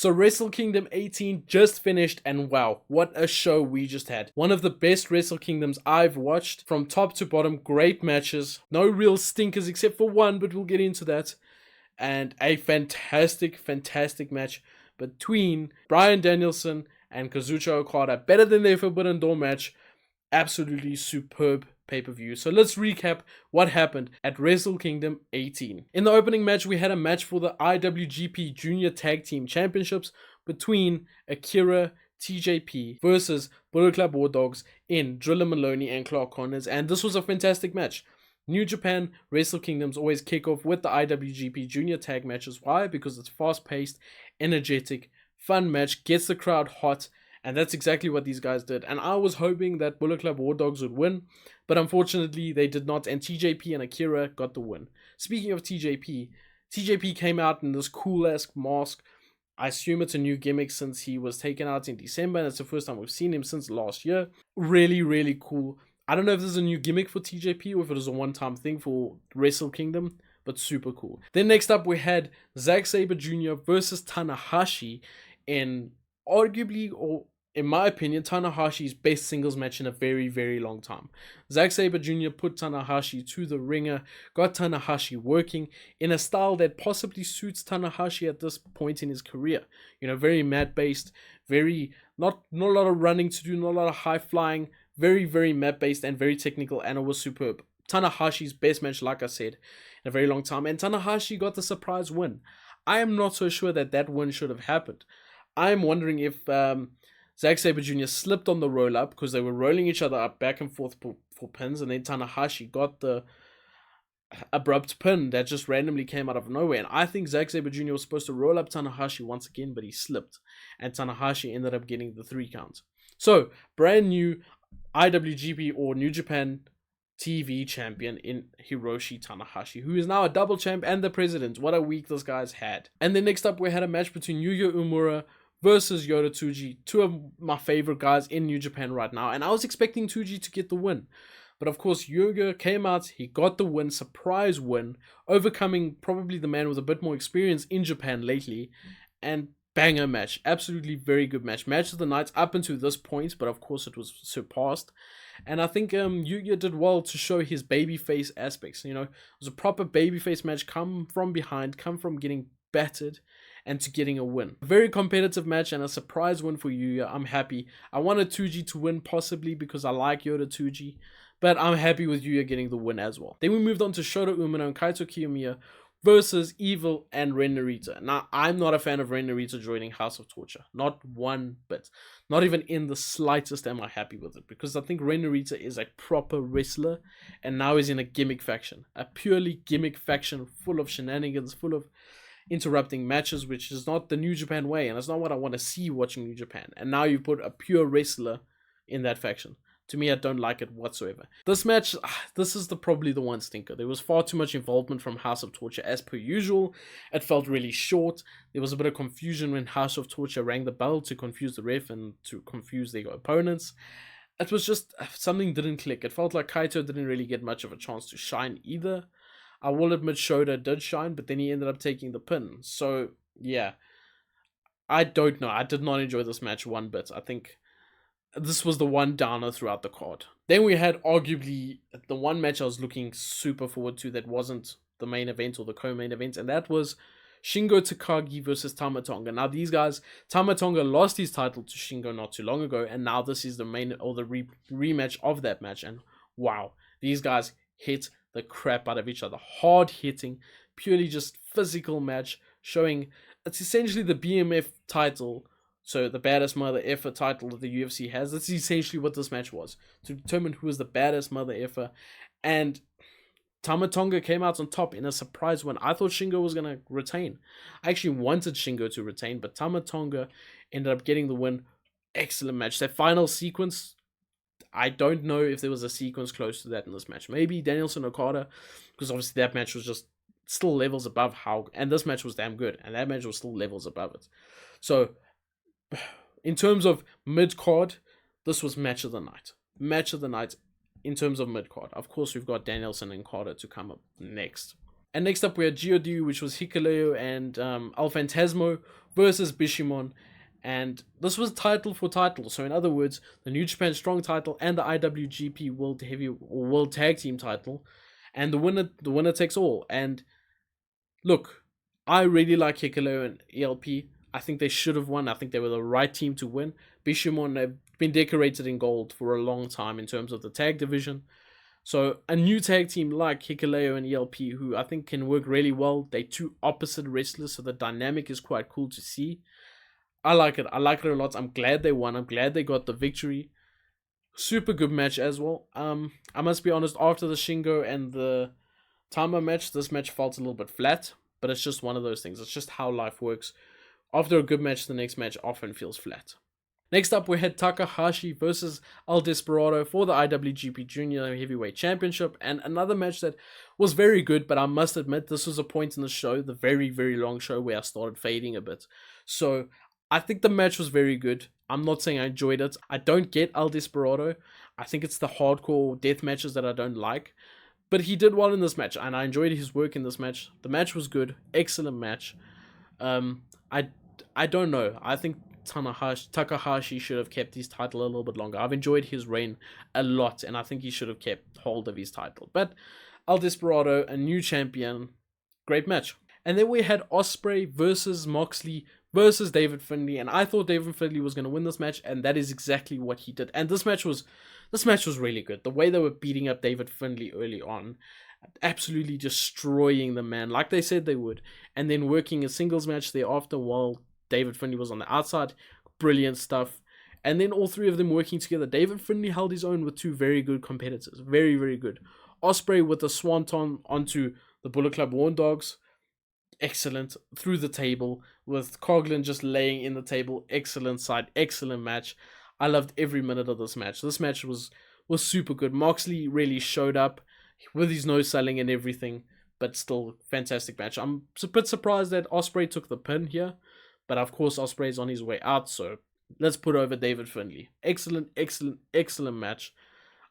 So Wrestle Kingdom 18 just finished, and wow, what a show we just had. One of the best Wrestle Kingdoms I've watched from top to bottom. Great matches, no real stinkers except for one, but we'll get into that. And a fantastic match between Bryan Danielson and Kazuchika Okada. Better than their Forbidden Door match. Absolutely superb pay-per-view. So let's recap what happened at Wrestle Kingdom 18. In the opening match, we had a match for the IWGP Junior Tag Team Championships between Akira, TJP versus Bullet Club War Dogs in Drilla, Moloney and Clark Connors, and this was a fantastic match. New Japan Wrestle Kingdoms always kick off with the IWGP Junior Tag matches. Why? Because it's fast-paced, energetic, fun match, gets the crowd hot, and that's exactly what these guys did. And I was hoping that Bullet Club War Dogs would win, but unfortunately they did not, and TJP and Akira got the win. Speaking of TJP came out in this cool-ass mask. I assume it's a new gimmick since he was taken out in December, and it's the first time we've seen him since last year. Really, really cool. I don't know if this is a new gimmick for TJP or if it was a one-time thing for Wrestle Kingdom, but super cool. Then next up we had Zack Sabre Jr. versus Tanahashi in arguably, or in my opinion, Tanahashi's best singles match in a very, very long time. Zack Sabre Jr. put Tanahashi to the ringer, got Tanahashi working in a style that possibly suits Tanahashi at this point in his career. You know, very mat-based, very, not a lot of running to do, not a lot of high-flying, very, very mat-based and very technical, and it was superb. Tanahashi's best match, like I said, in a very long time, and Tanahashi got the surprise win. I am not so sure that win should have happened. I'm wondering if Zack Sabre Jr. slipped on the roll-up because they were rolling each other up back and forth for pins, and then Tanahashi got the abrupt pin that just randomly came out of nowhere. And I think Zack Sabre Jr. was supposed to roll up Tanahashi once again, but he slipped, and Tanahashi ended up getting the 3 count. So, brand new IWGP or New Japan TV champion in Hiroshi Tanahashi, who is now a double champ and the president. What a week those guys had. And then next up we had a match between Yuya Uemura versus Yota Tsuji, 2 of my favorite guys in New Japan right now, and I was expecting Tsuji to get the win. But of course Yuya came out, he got the win, surprise win, overcoming probably the man with a bit more experience in Japan lately, and banger match. Absolutely very good match. Match of the night up until this point, but of course it was surpassed. And I think Yuya did well to show his babyface aspects. You know, it was a proper babyface match, come from behind, come from getting battered, and to getting a win. A very competitive match and a surprise win for Yuya. I'm happy. I wanted Tsuji to win possibly because I like Yota Tsuji, but I'm happy with Yuya getting the win as well. Then we moved on to Shota, Umino, and Kaito Kiyomiya versus Evil and Ren Narita. Now, I'm not a fan of Ren Narita joining House of Torture. Not one bit. Not even in the slightest am I happy with it. Because I think Ren Narita is a proper wrestler. And now he's in a gimmick faction. A purely gimmick faction full of shenanigans, full of interrupting matches, which is not the New Japan way. And that's not what I want to see watching New Japan. And now you put a pure wrestler in that faction. To me, I don't like it whatsoever. This match, this is probably the one stinker. There was far too much involvement from House of Torture as per usual. It felt really short. There was a bit of confusion when House of Torture rang the bell to confuse the ref and to confuse their opponents. It was just, something didn't click. It felt like Kaito didn't really get much of a chance to shine either. I will admit Shota did shine, but then he ended up taking the pin. So, yeah. I don't know. I did not enjoy this match one bit. I think this was the one downer throughout the card. Then we had arguably the one match I was looking super forward to that wasn't the main event or the co-main event, and that was Shingo Takagi versus Tama Tonga. Now these guys, Tama Tonga lost his title to Shingo not too long ago, and now this is the main or the rematch of that match, and wow, these guys hit the crap out of each other. Hard hitting, purely just physical match, showing it's essentially the BMF title. So the baddest mother effer title that the UFC has. That's essentially what this match was. To determine who is the baddest mother effer. And Tama Tonga came out on top in a surprise win. I thought Shingo was going to retain. I actually wanted Shingo to retain, but Tama Tonga ended up getting the win. Excellent match. That final sequence, I don't know if there was a sequence close to that in this match. Maybe Danielson Okada, because obviously that match was just still levels above how, and this match was damn good, and that match was still levels above it. So, in terms of mid-card, this was match of the night. Match of the night in terms of mid-card. Of course, we've got Danielson and Carter to come up next. And next up we had GOD, which was Hikuleo and El Phantasmo versus Bishamon. And this was title for title. So in other words, the New Japan Strong title and the IWGP World Tag Team title. And the winner takes all. And look, I really like Hikuleo and ELP. I think they should have won. I think they were the right team to win. Bishamon have been decorated in gold for a long time in terms of the tag division. So a new tag team like Hikuleo and ELP, who I think can work really well. They're two opposite wrestlers, so the dynamic is quite cool to see. I like it. I like it a lot. I'm glad they won. I'm glad they got the victory. Super good match as well. I must be honest, after the Shingo and the Tama match, this match felt a little bit flat, but it's just one of those things. It's just how life works. After a good match, the next match often feels flat. Next up, we had Takahashi versus El Desperado for the IWGP Junior Heavyweight Championship, and another match that was very good, but I must admit, this was a point in the show, the very, very long show, where I started fading a bit. So, I think the match was very good. I'm not saying I enjoyed it. I don't get El Desperado. I think it's the hardcore death matches that I don't like. But he did well in this match, and I enjoyed his work in this match. The match was good. Excellent match. I don't know. I think Takahashi should have kept his title a little bit longer. I've enjoyed his reign a lot, and I think he should have kept hold of his title. But El Desperado, a new champion, great match. And then we had Ospreay versus Moxley versus David Finlay, and I thought David Finlay was going to win this match, and that is exactly what he did. And this match was really good. The way they were beating up David Finlay early on, absolutely destroying the man like they said they would, and then working a singles match thereafter while David Finlay was on the outside. Brilliant stuff. And then all three of them working together. David Finlay held his own with two very good competitors. Very, very good. Ospreay with the swanton onto the Bullet Club War Dogs. Excellent. Through the table with Coughlin just laying in the table. Excellent side. Excellent match. I loved every minute of this match. This match was super good. Moxley really showed up with his nose selling and everything. But still, fantastic match. I'm a bit surprised that Ospreay took the pin here. But of course, Ospreay is on his way out, so let's put over David Finlay. Excellent, excellent, excellent match.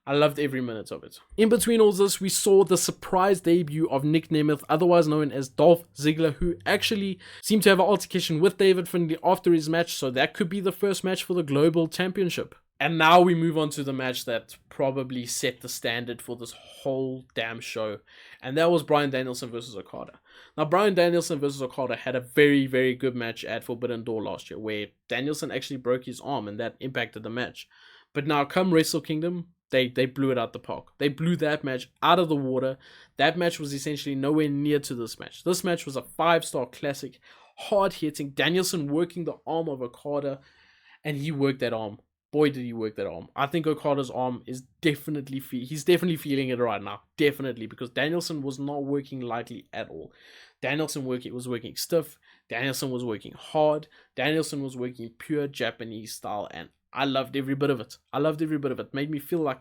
I loved every minute of it. In between all this, we saw the surprise debut of Nick Nemeth, otherwise known as Dolph Ziggler, who actually seemed to have an altercation with David Finlay after his match, so that could be the first match for the Global Championship. And now we move on to the match that probably set the standard for this whole damn show. And that was Bryan Danielson versus Okada. Now, Bryan Danielson versus Okada had a very, very good match at Forbidden Door last year, where Danielson actually broke his arm, and that impacted the match. But now, come Wrestle Kingdom, they blew it out the park. They blew that match out of the water. That match was essentially nowhere near to this match. This match was a 5-star classic, hard-hitting, Danielson working the arm of Okada, and he worked that arm. Boy, did he work that arm. I think Okada's arm is definitely he's definitely feeling it right now. Definitely, because Danielson was not working lightly at all. Danielson was working stiff. Danielson was working hard. Danielson was working pure Japanese style, and I loved every bit of it. It made me feel like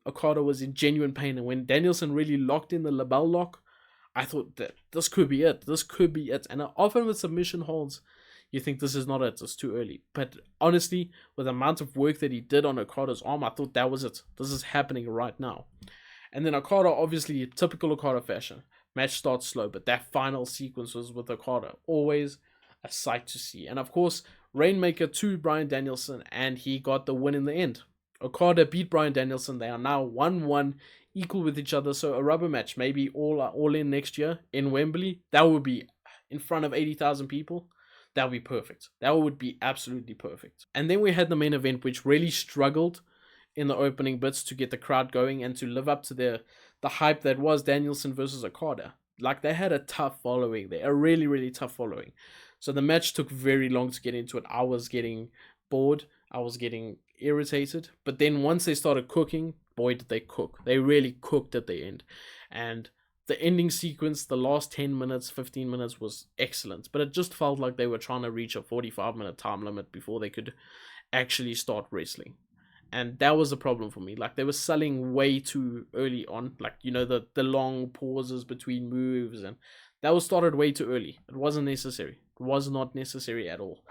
Okada was in genuine pain, and when Danielson really locked in the label lock, I thought that this could be it. And often with submission holds, you think this is not it, it's too early. But honestly, with the amount of work that he did on Okada's arm, I thought that was it. This is happening right now. And then Okada, obviously, typical Okada fashion. Match starts slow, but that final sequence was with Okada. Always a sight to see. And of course, Rainmaker to Bryan Danielson, and he got the win in the end. Okada beat Bryan Danielson. They are now 1-1, equal with each other. So a rubber match, maybe all in next year in Wembley. That would be in front of 80,000 people. That would be perfect. That would be absolutely perfect. And then we had the main event, which really struggled in the opening bits to get the crowd going and to live up to the hype that was Danielson versus Okada. Like, they had a tough following there, a really, really tough following. So the match took very long to get into it. I was getting bored. I was getting irritated. But then once they started cooking, boy, did they cook. They really cooked at the end. And the ending sequence, the last 10 minutes, 15 minutes was excellent. But it just felt like they were trying to reach a 45-minute time limit before they could actually start wrestling. And that was a problem for me. Like, they were selling way too early on. Like, you know, the long pauses between moves. And that was started way too early. It wasn't necessary. It was not necessary at all.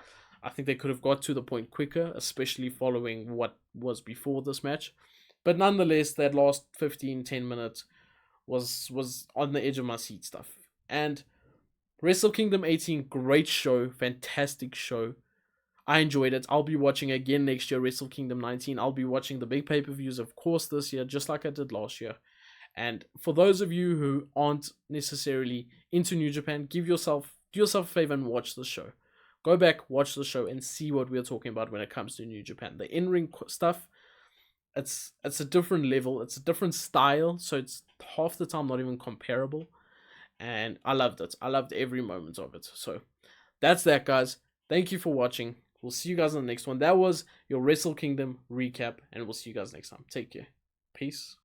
I think they could have got to the point quicker, especially following what was before this match. But nonetheless, that last 10 minutes was on the edge of my seat stuff. And Wrestle Kingdom 18, great show, fantastic show. I enjoyed it. I'll be watching again next year, Wrestle Kingdom 19. I'll be watching the big pay-per-views, of course, this year, just like I did last year. And for those of you who aren't necessarily into New Japan, do yourself a favor and watch the show. Go back, watch the show, and see what we're talking about when it comes to New Japan. The in-ring stuff, it's a different level. It's a different style, so it's half the time not even comparable. And I loved it. I loved every moment of it. So that's that, guys. Thank you for watching. We'll see you guys on the next one. That was your Wrestle Kingdom recap, and we'll see you guys next time. Take care. Peace.